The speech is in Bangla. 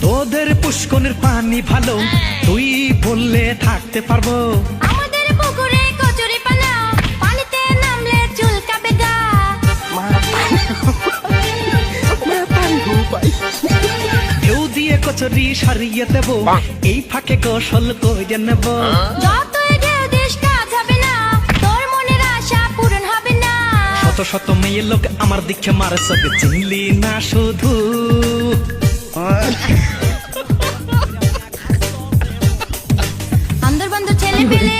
তোদের পুষ্কনের পানি ভালো, তুই বললে থাকতে পারবো। আমাদের পুকুরে কচুরি পানা, পানিতে নামলে চুলকাবে গা। কেউ দিয়ে কচুরি সারিয়ে দেবো, এই ফাঁকে গোসল করে নেব। যতই ঢেউ দিস কাজ হবে না, তোর মনের আশা পূরণ হবে না। শত শত মেয়ে লোক আমার দিকে মারে, সবে চিনলি না শুধু। আন্দর বন্ধু ছেলে পেলে